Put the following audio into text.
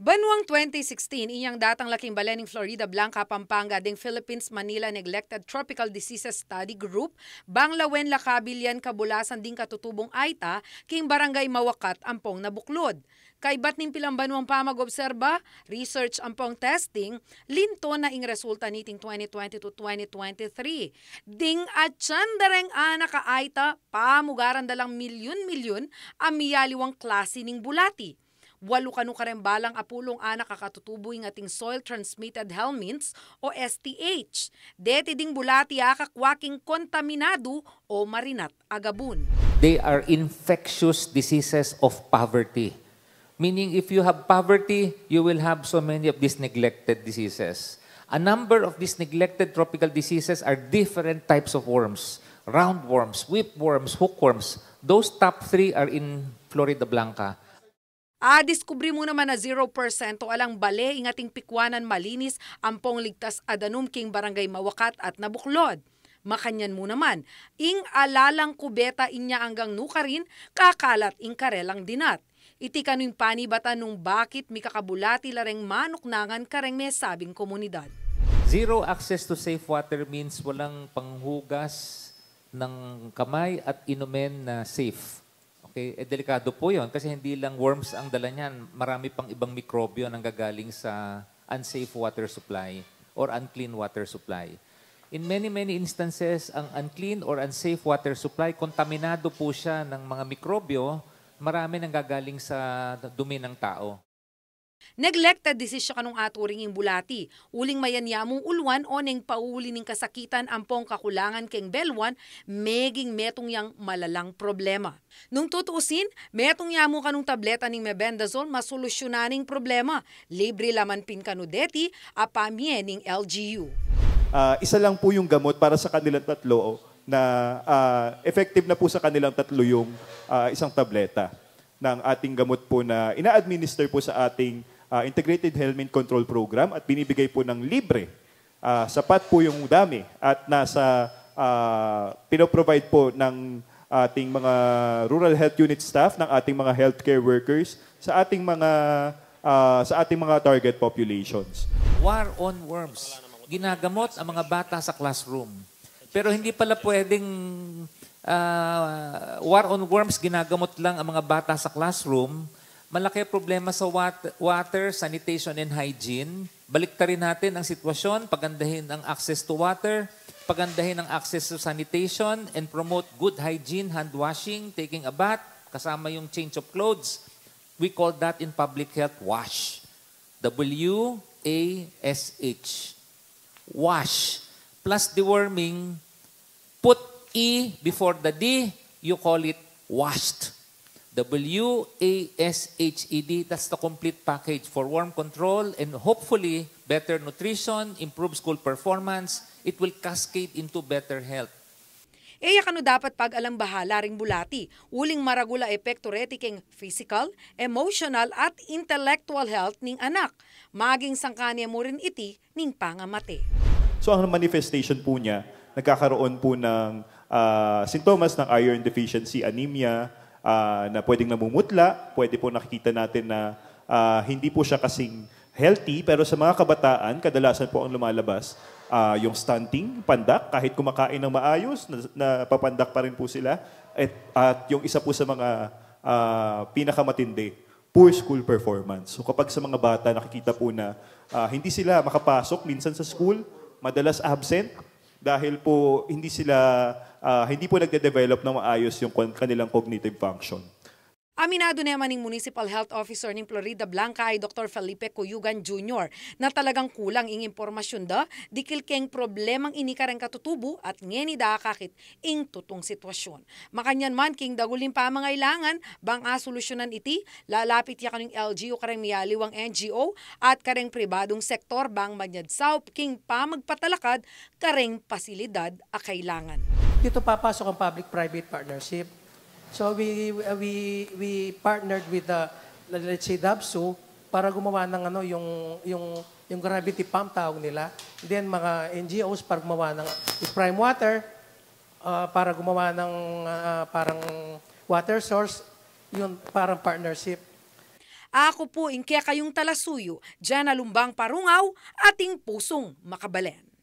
Banwang 2016, inyang datang laking balening Florida Blanca, Pampanga, ding Philippines, Manila Neglected Tropical Diseases Study Group, Banglawen, Lakabilyan, Kabulasan, ding katutubong Aita, king Barangay Mawakat, ampong nabuklod. Kaibat ning pilang banwang pamag-obserba, research ampong testing, linto na ing resulta niting 2020 to 2023. Ding atyan dareng anak ka Aita, pamugaran dalang milyon-milyon, amiyaliwang klase ning bulati. Walo kanu karembalang apulong anak kakatutuboy ng ating soil-transmitted helminths o STH. Deti ding bulati kakwaking kontaminado o marinat agabun. They are infectious diseases of poverty. Meaning if you have poverty, you will have so many of these neglected diseases. A number of these neglected tropical diseases are different types of worms. Roundworms, whipworms, hookworms. Those top 3 are in Florida Blanca. Diskubri mo naman na 0% o alang bale ingating pikwanan malinis ampong ligtas adanum king Barangay Mawakat at nabuklod. Makanyan mo naman, ing alalang kubeta inya hanggang nukarin, kakalat ing karelang dinat. Iti kanuing panibatan nung bakit mi kakabulati lareng manuknangan kareng may sabing komunidad. Zero access to safe water means walang panghugas ng kamay at inumin na safe. Okay, delikado po yun kasi hindi lang worms ang dala niyan. Marami pang ibang mikrobyo nang gagaling sa unsafe water supply or unclean water supply. In many instances, ang unclean or unsafe water supply, kontaminado po siya ng mga mikrobyo, marami nang gagaling sa dumi ng tao. Neglected disease siya kanong aturing ing bulati. Uling mayanyamong ulwan o neng pauli ning kasakitan ampong kakulangan keng belwan, meging metong yang malalang problema. Nung tutuusin, metong yamo kanong tableta ning mebendazole masolusyonaning problema. Libre laman pin kanudeti, apamye ning LGU. Isa lang po yung gamot para sa kanilang tatlo na effective na po sa kanilang tatlo yung isang tableta ng ating gamot po na ina-administer po sa ating Integrated Helminth Control Program at binibigay po ng libre. Sapat po yung dami at nasa pinoprovide po ng ating mga rural health unit staff, ng ating mga healthcare workers sa ating mga target populations. War on worms. Ginagamot ang mga bata sa classroom. Pero hindi pala pwedeng war on worms, ginagamot lang ang mga bata sa classroom. Malaki problema sa water, sanitation, and hygiene. Baliktarin natin ang sitwasyon, pagandahin ang access to water, pagandahin ang access to sanitation, and promote good hygiene, hand washing, taking a bath, kasama yung change of clothes. We call that in public health WASH. W-A-S-H. WASH. Plus deworming, put E before the D, you call it WASHED. W-A-S-H-E-D, that's the complete package for worm control and hopefully better nutrition, improved school performance. It will cascade into better health. Kano dapat pag-alang bahala ring bulati, uling maragula epekto retiking physical, emotional at intellectual health ning anak. Maging sangkanya mo rin iti ning pangamate. So ang manifestation po niya, nagkakaroon po ng sintomas ng iron deficiency, anemia, na pwedeng namumutla, pwede po nakikita natin na hindi po siya kasing healthy, pero sa mga kabataan, kadalasan po ang lumalabas yung stunting, pandak, kahit kumakain ng maayos, na papandak pa rin po sila. At yung isa po sa mga pinakamatindi, poor school performance. So kapag sa mga bata, nakikita po na hindi sila makapasok minsan sa school, madalas absent, dahil po hindi po nagde-develop ng maayos yung kanilang cognitive function. Aminado naman ng Municipal Health Officer ng Florida Blanca ay Dr. Felipe Cuyugan Jr. na talagang kulang ing impormasyon dikil keng problemang inikarang katutubo at ngeni kakit ing tutong sitwasyon. Makanyan man king dagulim pa mangailangan bang solusyonan iti, lalapit ya kaning LGU kareng miyaliwang NGO at kareng pribadong sektor bang manyadsaw king pamagpatalakad kareng pasilidad a kailangan. Dito papasok ang public-private partnership. So we partnered with let's say DABSU para gumawa ng yung gravity pump tawag nila. Then mga NGOs para gumawa ng prime water, para gumawa ng parang water source, yun parang partnership. Ako po, Inke kayong talasuyo, Jana Lumbang Parungaw, ating pusong Makabalen.